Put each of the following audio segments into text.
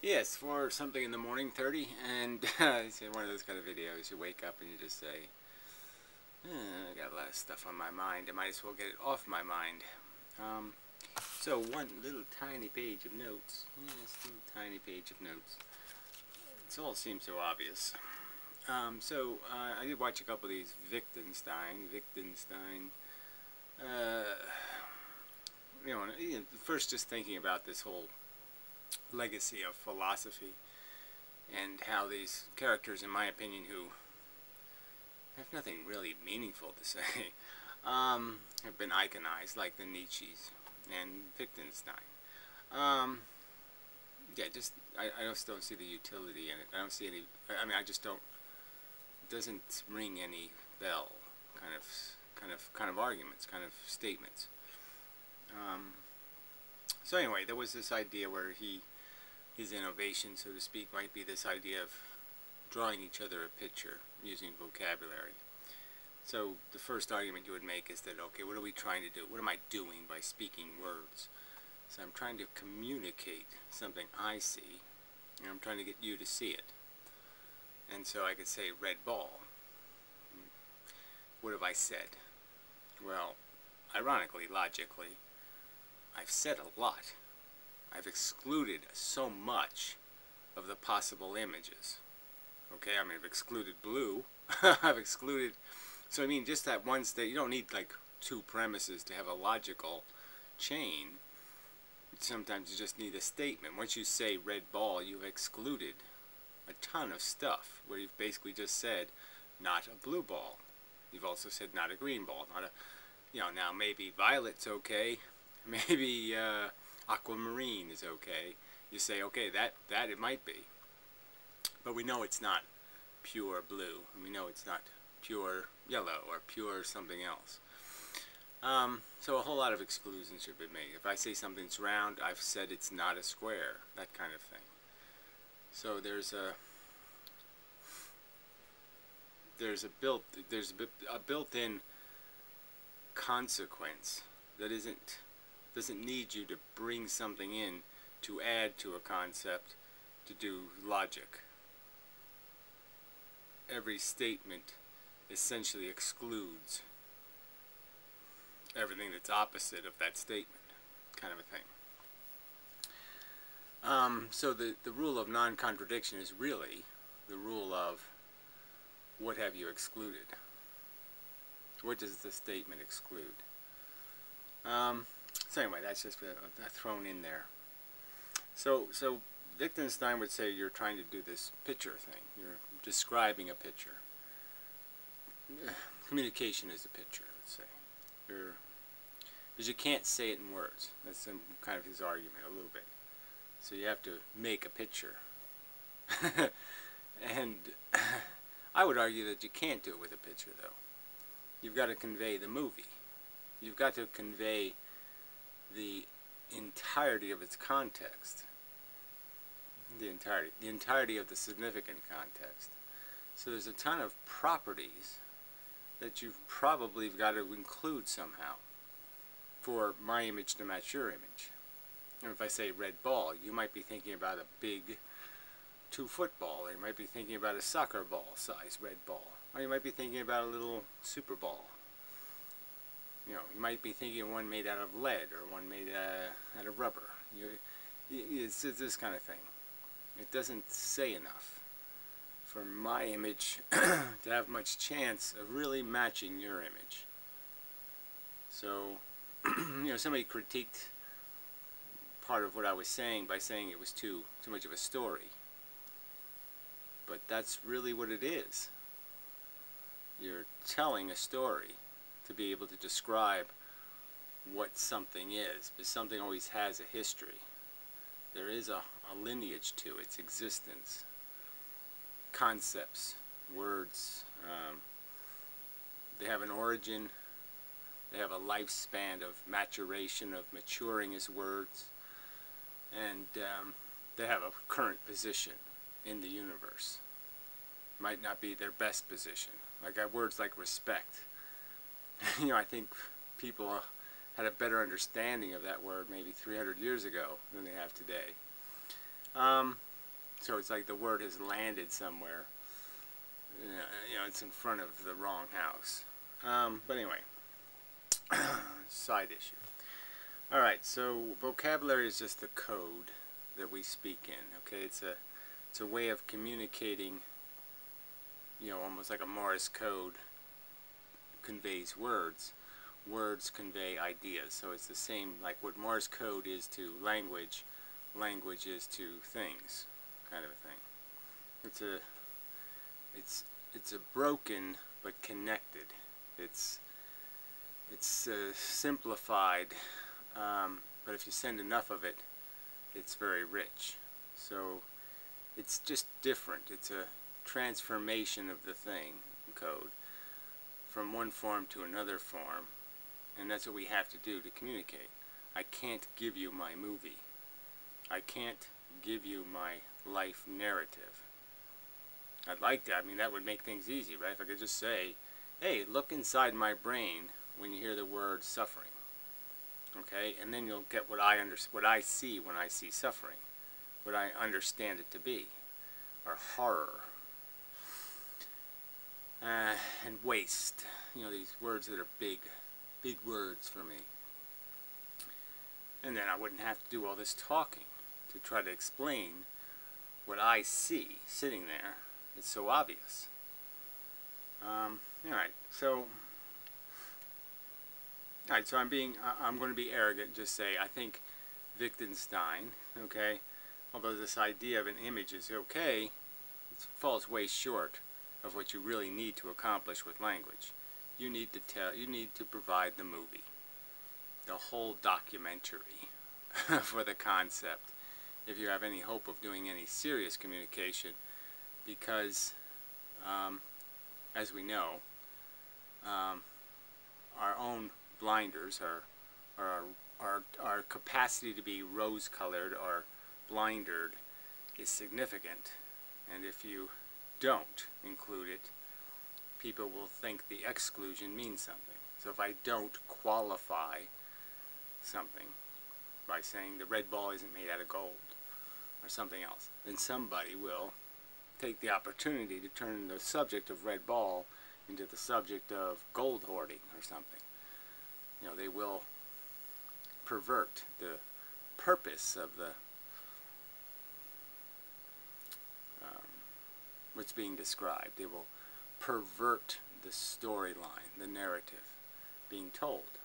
Yes, for something in the morning, 30, and it's one of those kind of videos. You wake up and you just say, I got a lot of stuff on my mind. I might as well get it off my mind. Um, so one little tiny page of notes. Yes, little tiny page of notes. It all seems so obvious. I did watch a couple of these Wittgenstein. Uh, first just thinking about this whole legacy of philosophy and how these characters, in my opinion, who have nothing really meaningful to say, have been iconized, like the Nietzsches and Wittgenstein. Um, yeah, I just don't see the utility in it. I don't see any. I mean, I just don't. It doesn't ring any bell. Kind of arguments, kind of statements. So anyway, there was this idea where his innovation, so to speak, might be this idea of drawing each other a picture using vocabulary. So the first argument you would make is that, okay, what are we trying to do? What am I doing by speaking words? So I'm trying to communicate something I see, and I'm trying to get you to see it. And so I could say red ball. What have I said? Well, ironically, logically, I've said a lot. I've excluded so much of the possible images. Okay, I mean, I've excluded blue. I've excluded... So, I mean, just that one state, you don't need, like, two premises to have a logical chain. Sometimes you just need a statement. Once you say red ball, you've excluded a ton of stuff, where you've basically just said, not a blue ball. You've also said not a green ball, not a... now maybe violet's okay. Maybe aquamarine is okay. You say, okay, that it might be. But we know it's not pure blue. And we know it's not pure yellow or pure something else. So a whole lot of exclusions should be made. If I say something's round, I've said it's not a square. That kind of thing. So there's a built-in consequence that doesn't need you to bring something in to add to a concept to do logic. Every statement essentially excludes everything that's opposite of that statement, kind of a thing. So the rule of non-contradiction is really the rule of what have you excluded? What does the statement exclude? So anyway, that's just thrown in there. So Wittgenstein would say you're trying to do this picture thing. You're describing a picture. Communication is a picture, let's say. Because you can't say it in words. That's kind of his argument a little bit. So you have to make a picture. And I would argue that you can't do it with a picture, though. You've got to convey the movie. You've got to convey the entirety of its context. The entirety of the significant context. So there's a ton of properties that you've probably got to include somehow for my image to match your image. And if I say red ball, you might be thinking about a big 2-foot ball, or you might be thinking about a soccer ball size red ball, or you might be thinking about a little super ball. You might be thinking of one made out of lead or one made out of rubber. It's this kind of thing. It doesn't say enough for my image to have much chance of really matching your image. So, somebody critiqued part of what I was saying by saying it was too much of a story. But that's really what it is. You're telling a story to be able to describe what something is, because something always has a history. There is a lineage to its existence. Concepts, words, they have an origin, they have a lifespan of maturation, of maturing as words, and they have a current position in the universe. Might not be their best position. Like words like respect. I think people had a better understanding of that word maybe 300 years ago than they have today. So it's like the word has landed somewhere. You know, it's in front of the wrong house. But anyway, side issue. Alright, so vocabulary is just the code that we speak in. Okay, it's a way of communicating, you know, almost like a Morse code conveys words. Words convey ideas. So it's the same, like what Morse code is to language, language is to things, kind of a thing. It's a broken but connected. It's simplified, but if you send enough of it, it's very rich. So it's just different. It's a transformation of the thing, code, from one form to another form, and that's what we have to do to communicate. I can't give you my movie. I can't give you my life narrative. I'd like that. I mean, that would make things easy, right? If I could just say, hey, look inside my brain when you hear the word suffering. Okay? And then you'll get what I see when I see suffering. What I understand it to be. Or horror. And waste. You know, these words that are big words for me. And then I wouldn't have to do all this talking to try to explain what I see sitting there. It's so obvious. Alright, so I'm going to be arrogant and just say I think Wittgenstein, okay, although this idea of an image is okay, it falls way short of what you really need to accomplish with language. You need to provide the movie, the whole documentary for the concept, if you have any hope of doing any serious communication, because as we know, our own blinders, our capacity to be rose-colored or blindered is significant, and if you don't include it, people will think the exclusion means something. So if I don't qualify something by saying the red ball isn't made out of gold or something else, then somebody will take the opportunity to turn the subject of red ball into the subject of gold hoarding or something. You know, they will pervert the purpose of the what's being described. They will pervert the storyline, the narrative being told.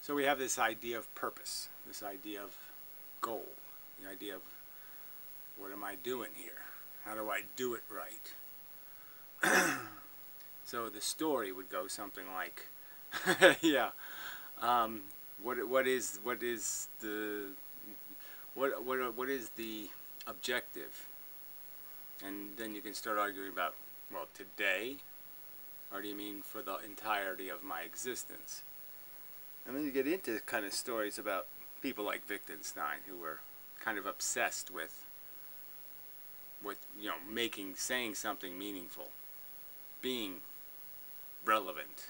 So we have this idea of purpose, this idea of goal, the idea of what am I doing here? How do I do it right? So the story would go something like, yeah, what is the objective? And then you can start arguing about, well, today, or do you mean for the entirety of my existence? And then you get into kind of stories about people like Wittgenstein, who were kind of obsessed with you know, saying something meaningful, being relevant,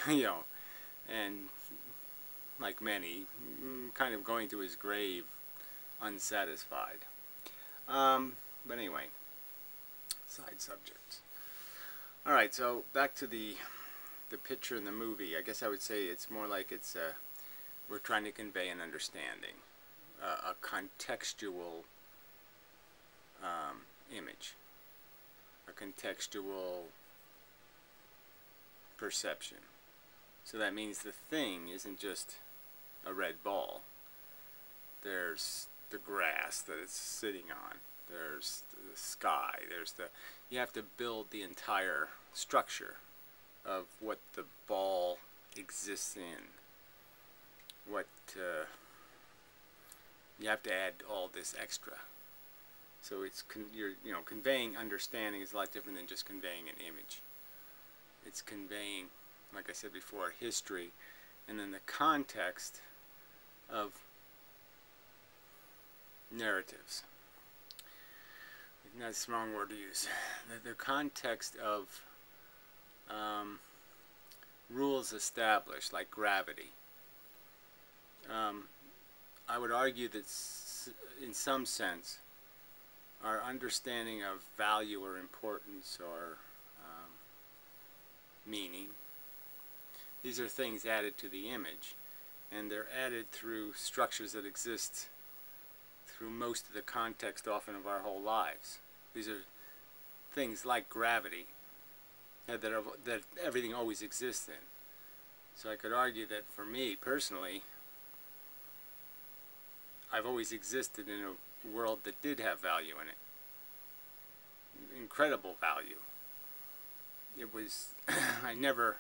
you know, and like many, kind of going to his grave unsatisfied. But anyway, side subjects. Alright, so back to the picture in the movie. I guess I would say it's more like we're trying to convey an understanding, a contextual image, a contextual perception. So that means the thing isn't just a red ball. There's the grass that it's sitting on. There's the sky. You have to build the entire structure of what the ball exists in. You have to add all this extra. So conveying understanding is a lot different than just conveying an image. It's conveying, like I said before, history, and then the context of narratives. Not a strong word to use. The context of rules established, like gravity. I would argue that in some sense, our understanding of value or importance or meaning, these are things added to the image, and they're added through structures that exist through most of the context often of our whole lives. These are things like gravity that everything always exists in. So I could argue that for me personally, I've always existed in a world that did have value in it. Incredible value. It was, I never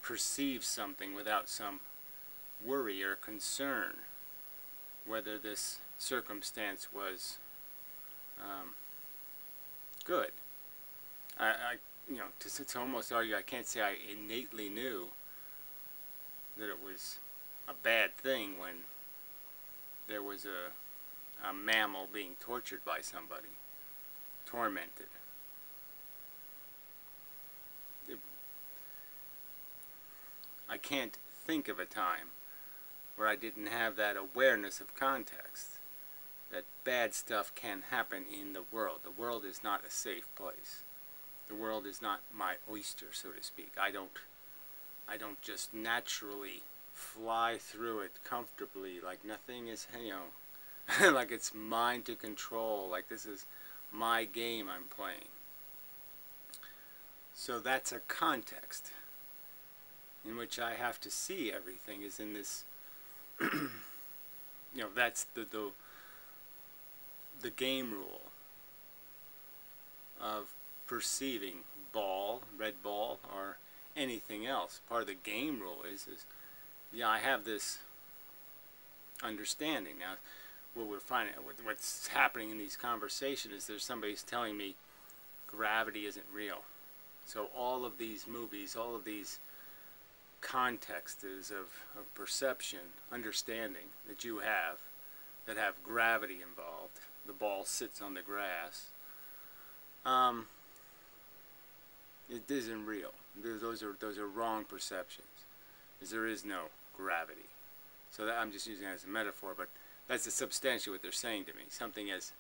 perceived something without some worry or concern whether this circumstance was good. To almost argue, I can't say I innately knew that it was a bad thing when there was a mammal being tortured by somebody, tormented. I can't think of a time where I didn't have that awareness of context, that bad stuff can happen in the world. The world is not a safe place. The world is not my oyster, so to speak. I don't just naturally fly through it comfortably like nothing is, like it's mine to control, like this is my game I'm playing. So that's a context in which I have to see everything is in this, that's the game rule of perceiving red ball, or anything else. Part of the game rule is I have this understanding. Now, what we're finding, what's happening in these conversations is there's somebody's telling me gravity isn't real. So all of these movies, all of these contexts of perception, understanding that you have, that have gravity involved, the ball sits on the grass, it isn't real. Those are wrong perceptions, because there is no gravity. So that, I'm just using it as a metaphor, but that's a substantially what they're saying to me. Something as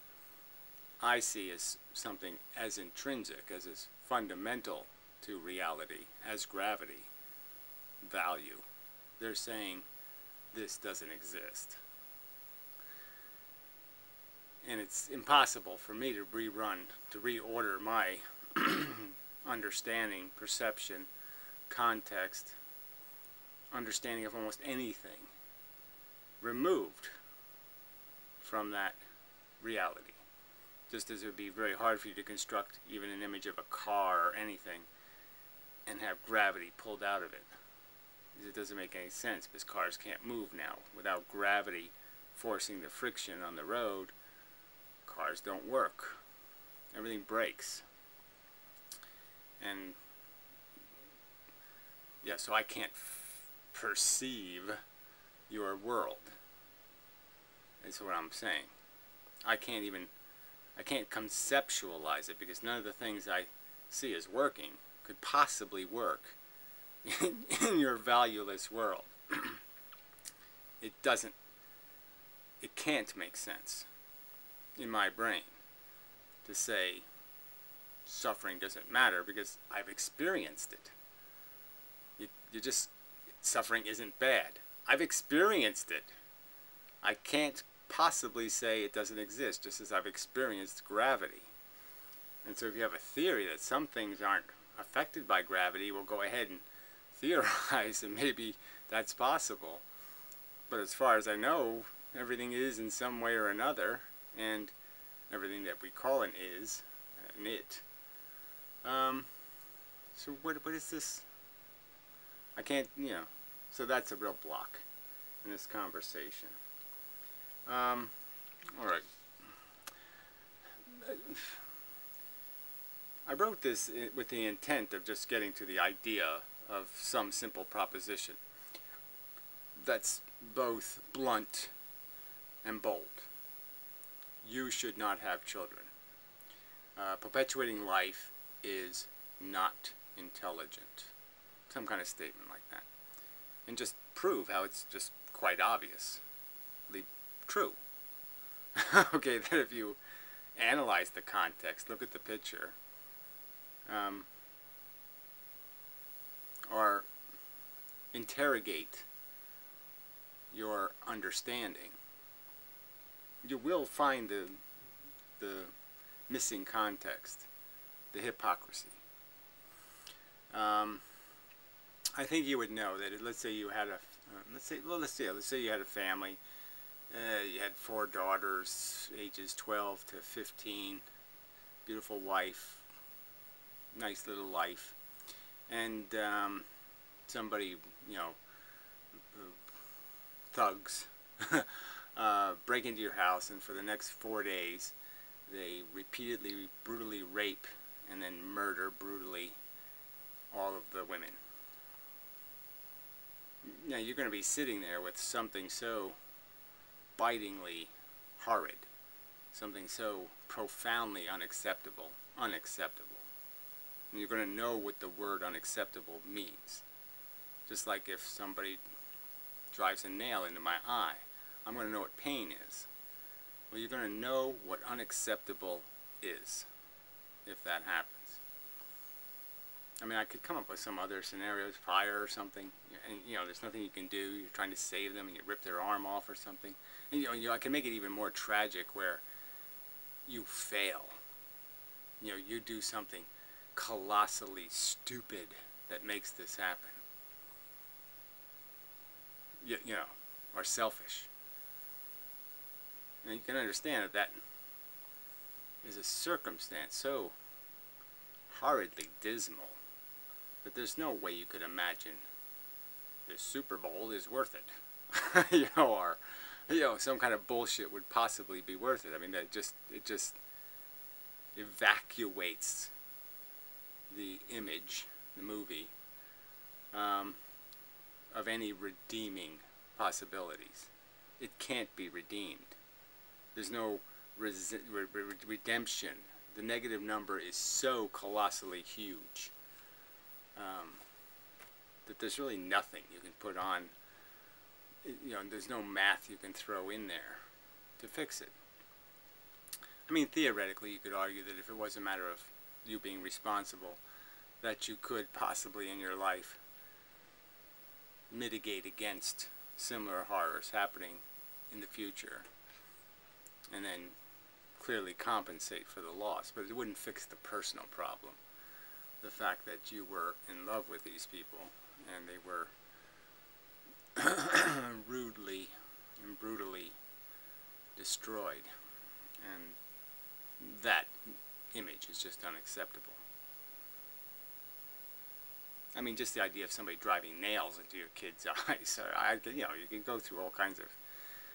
I see as something as intrinsic, as is fundamental to reality, as gravity, value. They're saying this doesn't exist. And it's impossible for me to reorder my understanding, perception, context, understanding of almost anything removed from that reality. Just as it would be very hard for you to construct even an image of a car or anything and have gravity pulled out of it. It doesn't make any sense, because cars can't move now. Without gravity forcing the friction on the road, cars don't work. Everything breaks. And yeah, so I can't perceive your world. That's what I'm saying. I can't conceptualize it, because none of the things I see as working could possibly work in your valueless world. It can't make sense in my brain to say suffering doesn't matter, because I've experienced it. Suffering isn't bad. I've experienced it. I can't possibly say it doesn't exist, just as I've experienced gravity. And so if you have a theory that some things aren't affected by gravity, we'll go ahead and theorize, and maybe that's possible. But as far as I know, everything is in some way or another, and everything that we call an is, an it. So what is this? I can't, so that's a real block in this conversation. All right. I wrote this with the intent of just getting to the idea of some simple proposition that's both blunt and bold. You should not have children. Perpetuating life is not intelligent. Some kind of statement like that. And just prove how it's just quite obviously true. Okay, that if you analyze the context, look at the picture, um, or interrogate your understanding, you will find the missing context, the hypocrisy. Um, I think you would know that. Let's say you had a let's say you had a family. You had 4 daughters, ages 12 to 15. Beautiful wife, nice little life, and somebody, you know, thugs break into your house, and for the next 4 days they repeatedly brutally rape and then murder brutally all of the women. Now you're going to be sitting there with something so bitingly horrid, something so profoundly unacceptable, and you're going to know what the word unacceptable means. Just like if somebody drives a nail into my eye, I'm going to know what pain is. Well, you're going to know what unacceptable is if that happens. I mean, I could come up with some other scenarios, fire or something, and you know, there's nothing you can do. You're trying to save them, and you rip their arm off or something. And you know, I can make it even more tragic where you fail. You know, you do something colossally stupid that makes this happen. You know, or selfish. And you can understand that that is a circumstance so horridly dismal that there's no way you could imagine the Super Bowl is worth it. You know, or you know, some kind of bullshit would possibly be worth it. I mean, it just evacuates the image, the movie, of any redeeming possibilities. It can't be redeemed. There's no redemption. The negative number is so colossally huge that there's really nothing you can put on. You know, there's no math you can throw in there to fix it. I mean, theoretically, you could argue that if it was a matter of you being responsible, that you could possibly in your life mitigate against similar horrors happening in the future, and then clearly compensate for the loss, but it wouldn't fix the personal problem. The fact that you were in love with these people and they were rudely and brutally destroyed, and that image is just unacceptable. I mean, just the idea of somebody driving nails into your kid's eyes. You know, you can go through all kinds of.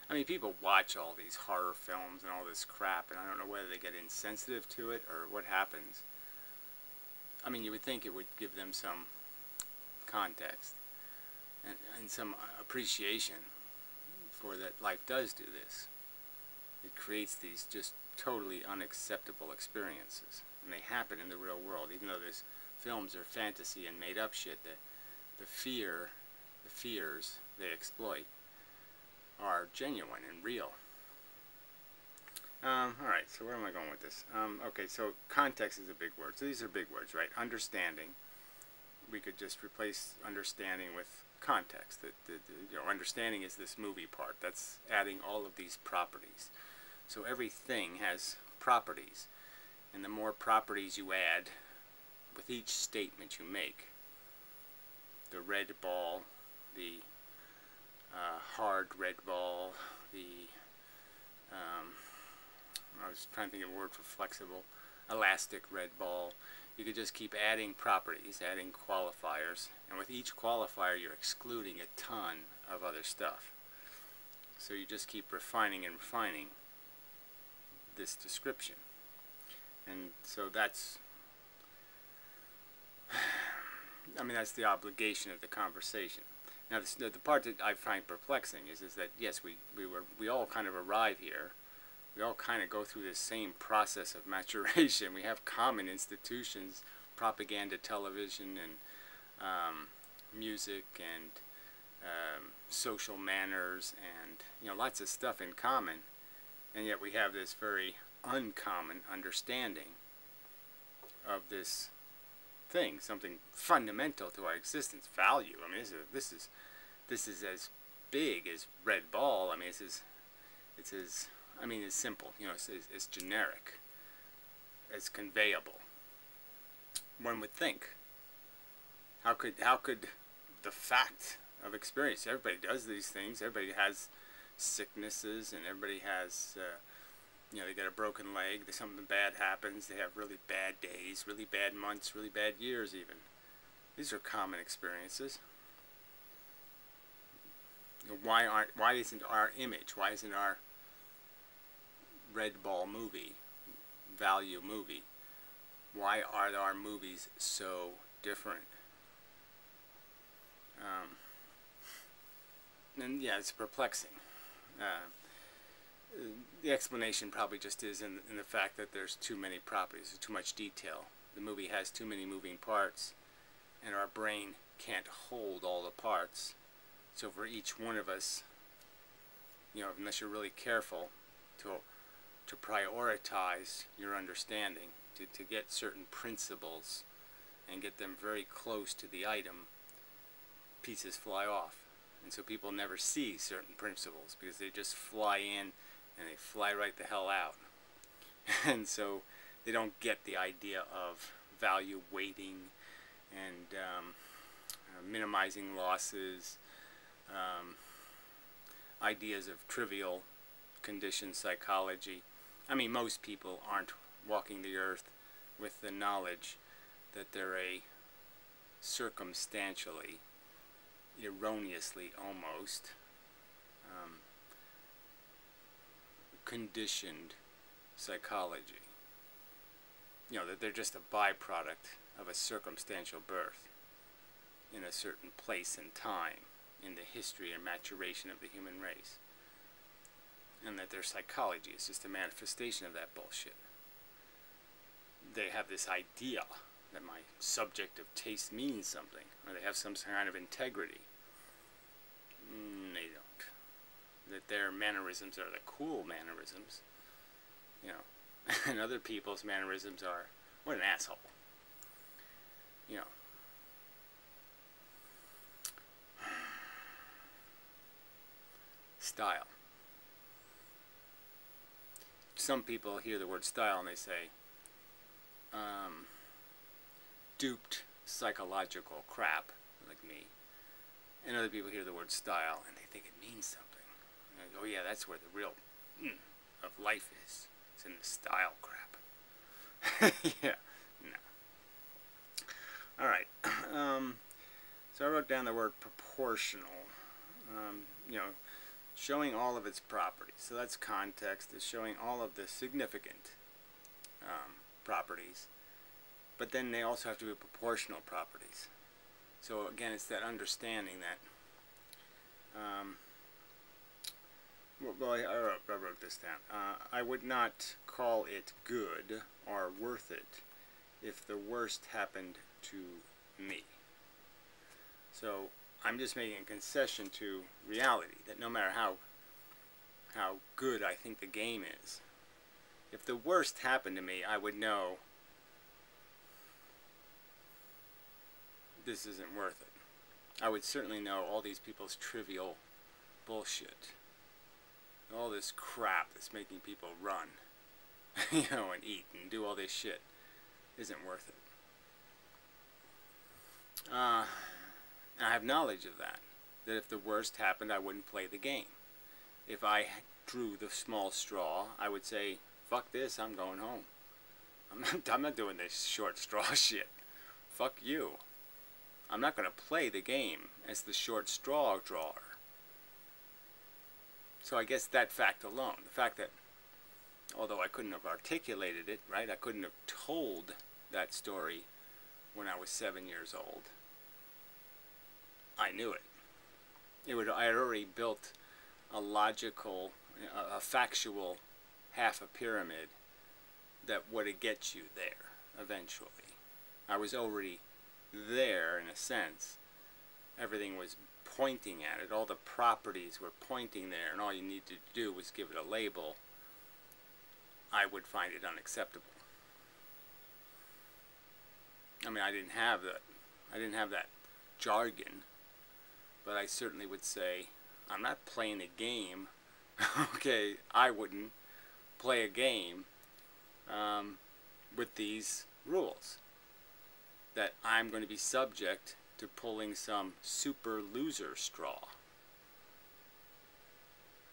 I mean, people watch all these horror films and all this crap, and I don't know whether they get insensitive to it or what happens. I mean, you would think it would give them some context and some appreciation for that life does do this. It creates these just totally unacceptable experiences, and they happen in the real world, even though these films are fantasy and made up shit. The fears they exploit are genuine and real. Alright, so where am I going with this? Okay, so context is a big word. So these are big words, right? Understanding. We could just replace understanding with context. You know, understanding is this movie part. That's adding all of these properties. So everything has properties. And the more properties you add with each statement you make, the red ball, the hard red ball, the I was trying to think of a word for flexible, elastic red ball. You could just keep adding properties, adding qualifiers, and with each qualifier you're excluding a ton of other stuff. So you just keep refining and refining this description. And so that's, I mean, that's the obligation of the conversation. Now, the part that I find perplexing is that yes, we all kind of arrive here. We all kind of go through this same process of maturation. We have common institutions, propaganda, television, and music, and social manners, and you know, lots of stuff in common. And yet we have this very uncommon understanding of this thing, something fundamental to our existence, value. I mean, this is as big as red ball. I mean, it's simple. You know, it's generic, it's conveyable. One would think, how could the fact of experience? Everybody does these things. Everybody has sicknesses, and everybody has. You know, they get a broken leg, something bad happens, they have really bad days, really bad months, really bad years even. These are common experiences. You know, why isn't our image, why isn't our red ball movie, value movie, why are our movies so different? And yeah, it's perplexing. The explanation probably just is in the fact that there's too many properties, there's too much detail. The movie has too many moving parts, and our brain can't hold all the parts. So for each one of us, you know, unless you're really careful to prioritize your understanding, to get certain principles and get them very close to the item, pieces fly off. And so people never see certain principles because they just fly in and they fly right the hell out. And so they don't get the idea of value weighting and minimizing losses, ideas of trivial condition psychology. I mean, most people aren't walking the earth with the knowledge that they're a circumstantially, erroneously almost, conditioned psychology. You know, that they're just a byproduct of a circumstantial birth in a certain place and time in the history and maturation of the human race. And that their psychology is just a manifestation of that bullshit. They have this idea that my subjective taste means something, or they have some kind of integrity. They don't. That their mannerisms are the cool mannerisms, you know, and other people's mannerisms are, what an asshole, you know. Style. Some people hear the word style and they say, duped psychological crap, like me. And other people hear the word style and they think it means something. And they go, oh yeah, that's where the real of life is. It's in the style crap. Yeah, no. Alright. So I wrote down the word proportional. You know, showing all of its properties. So that's context, is showing all of the significant properties. But then they also have to be proportional properties. So again, it's that understanding that, well, I wrote this down. I would not call it good or worth it if the worst happened to me. So I'm just making a concession to reality, that no matter how good I think the game is, if the worst happened to me, I would know this isn't worth it. I would certainly know all these people's trivial bullshit, all this crap that's making people run, you know, and eat and do all this shit isn't worth it. I have knowledge of that if the worst happened, I wouldn't play the game. If I drew the small straw, I would say, fuck this, I'm going home. I'm not doing this short straw shit. Fuck you. I'm not going to play the game as the short straw drawer. So I guess that fact alone, the fact that, although I couldn't have articulated it, right, I couldn't have told that story when I was 7 years old, I knew it. I had already built a logical, a factual half a pyramid that would get you there eventually. I was already there in a sense. Everything was pointing at it. All the properties were pointing there, and all you needed to do was give it a label I would find it unacceptable. I mean, I didn't have that jargon, but I certainly would say, I'm not playing a game. Okay, I wouldn't play a game with these rules. That I'm going to be subject to pulling some super loser straw.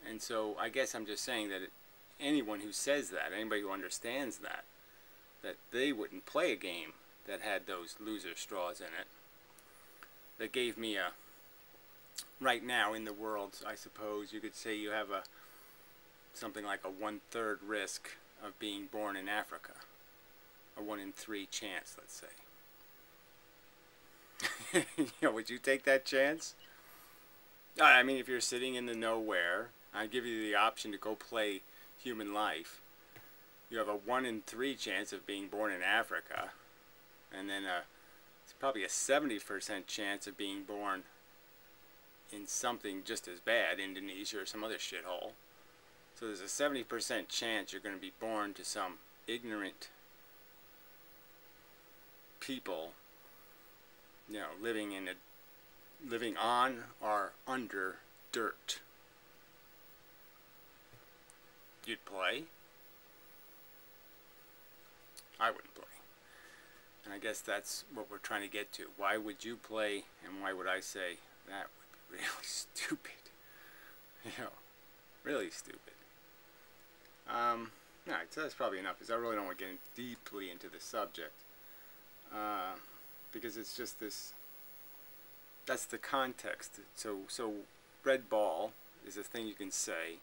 And so I guess I'm just saying that anyone who says that, anybody who understands that they wouldn't play a game that had those loser straws in it, that gave me a, right now in the world, I suppose you could say you have something like a 1/3 risk of being born in Africa. A 1 in 3 chance, let's say. Would you take that chance? I mean, if you're sitting in the nowhere, I give you the option to go play human life. You have a 1 in 3 chance of being born in Africa, and then it's probably a 70% chance of being born in something just as bad, Indonesia or some other shithole. So there's a 70% chance you're going to be born to some ignorant people, living on or under dirt. You'd play? I wouldn't play. And I guess that's what we're trying to get to. Why would you play, and why would I say that would be really stupid? Really stupid. Alright, so that's probably enough, because I really don't want to get deeply into the subject. Because it's just this, that's the context. So red ball is a thing you can say,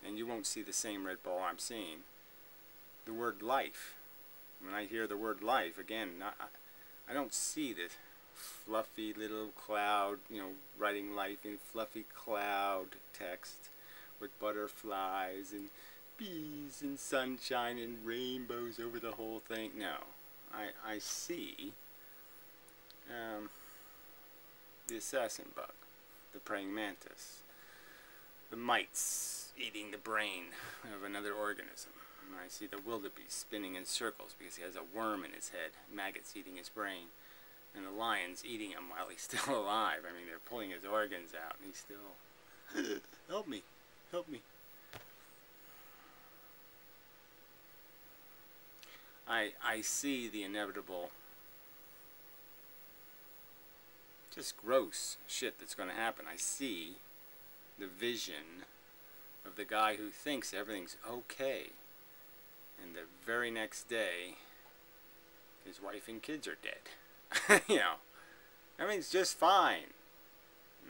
and you won't see the same red ball I'm seeing. The word life, when I hear the word life, again, I don't see this fluffy little cloud, writing life in fluffy cloud text with butterflies and bees and sunshine and rainbows over the whole thing. No, I see the assassin bug, the praying mantis, the mites eating the brain of another organism. I see the wildebeest spinning in circles because he has a worm in his head, maggots eating his brain, and the lion's eating him while he's still alive. I mean, they're pulling his organs out, and he's still, help me, help me. I see the inevitable, just gross shit that's going to happen. I see the vision of the guy who thinks everything's okay, and the very next day his wife and kids are dead. Everything's just fine.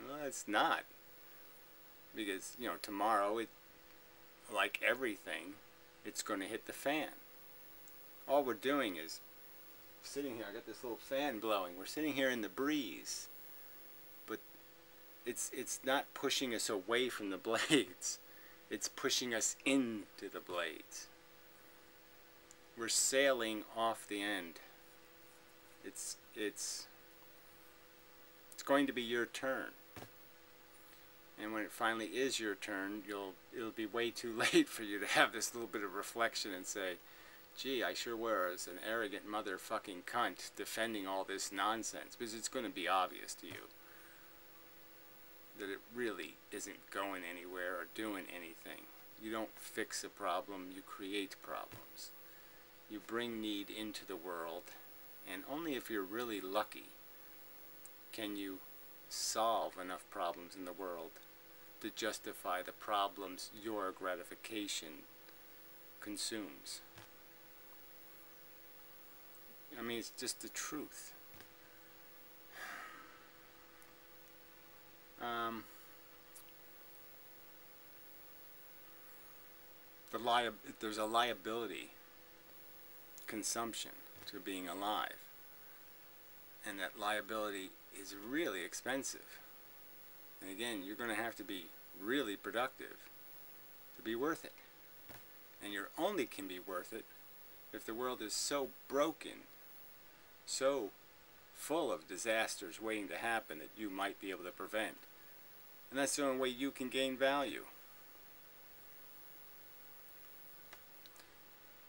Well, it's not, because tomorrow, like everything, it's going to hit the fan. All we're doing is sitting here. I got this little fan blowing. We're sitting here in the breeze, but it's not pushing us away from the blades. It's pushing us into the blades. We're sailing off the end. It's going to be your turn. And when it finally is your turn, it'll be way too late for you to have this little bit of reflection and say, gee, I sure was an arrogant motherfucking cunt defending all this nonsense, because it's going to be obvious to you that it really isn't going anywhere or doing anything. You don't fix a problem, you create problems. You bring need into the world, and only if you're really lucky can you solve enough problems in the world to justify the problems your gratification consumes. I mean, it's just the truth. There's a liability consumption to being alive, and that liability is really expensive. And again, you're going to have to be really productive to be worth it. And you only can be worth it if the world is so broken, so full of disasters waiting to happen that you might be able to prevent. And that's the only way you can gain value.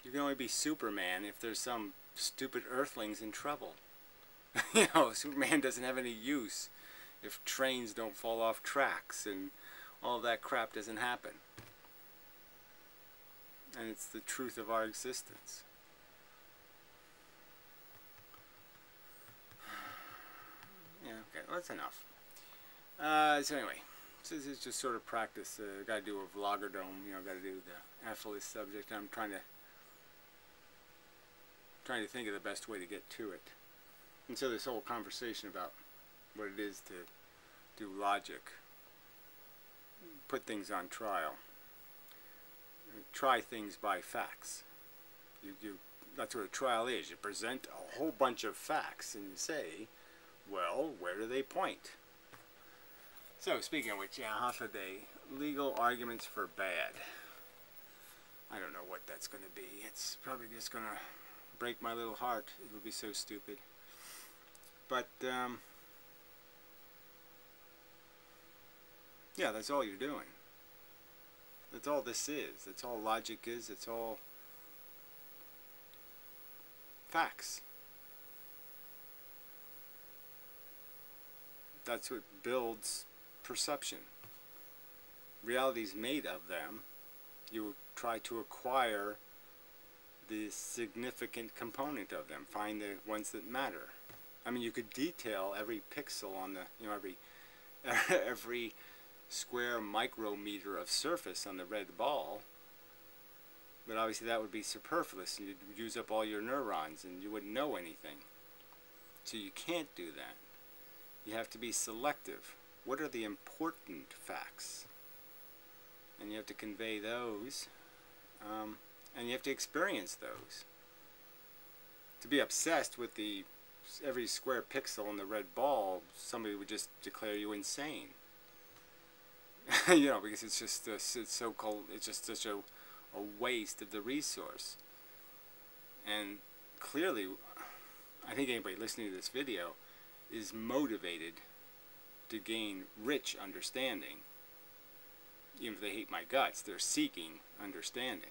You can only be Superman if there's some stupid earthlings in trouble. You know, Superman doesn't have any use if trains don't fall off tracks and all that crap doesn't happen. And it's the truth of our existence. Yeah, okay, well, that's enough. So anyway, so this is just sort of practice. Got to do a vloggerdome, you know, got to do the AFLIS subject. I'm trying to think of the best way to get to it. And so this whole conversation about what it is to do logic, put things on trial, try things by facts. That's what a trial is. You present a whole bunch of facts and you say, well, where do they point? So, speaking of which, yeah, half a day, legal arguments for bad. I don't know what that's going to be. It's probably just going to break my little heart. It'll be so stupid. But, yeah, that's all you're doing. That's all this is. That's all logic is. It's all facts. That's what builds perception. Reality is made of them. You try to acquire the significant component of them. Find the ones that matter. I mean, you could detail every pixel on the, you know, every square micrometer of surface on the red ball, but obviously that would be superfluous and you'd use up all your neurons and you wouldn't know anything. So you can't do that. You have to be selective. What are the important facts? And you have to convey those, and you have to experience those. To be obsessed with every square pixel on the red ball, somebody would just declare you insane. You know, because it's just it's so cold. It's just such a waste of the resource. And clearly, I think anybody listening to this video is motivated to gain rich understanding. Even if they hate my guts, they're seeking understanding.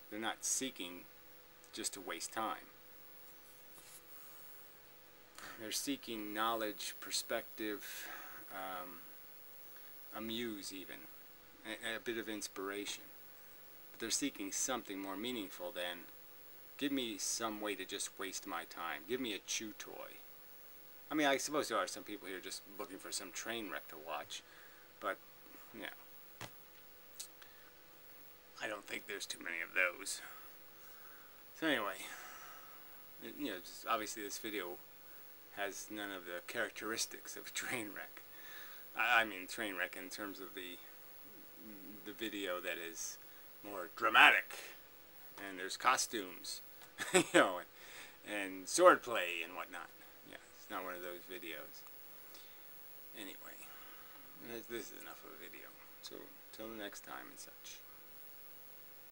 They're not seeking just to waste time. They're seeking knowledge, perspective, amuse even, a bit of inspiration. But they're seeking something more meaningful than, give me some way to just waste my time. Give me a chew toy. I mean, I suppose there are some people here just looking for some train wreck to watch, but, yeah. I don't think there's too many of those. So anyway, you know, obviously this video has none of the characteristics of a train wreck. I mean train wreck in terms of the video that is more dramatic, and there's costumes, you know, and swordplay and whatnot. Yeah, it's not one of those videos. Anyway, this is enough of a video. So till the next time and such.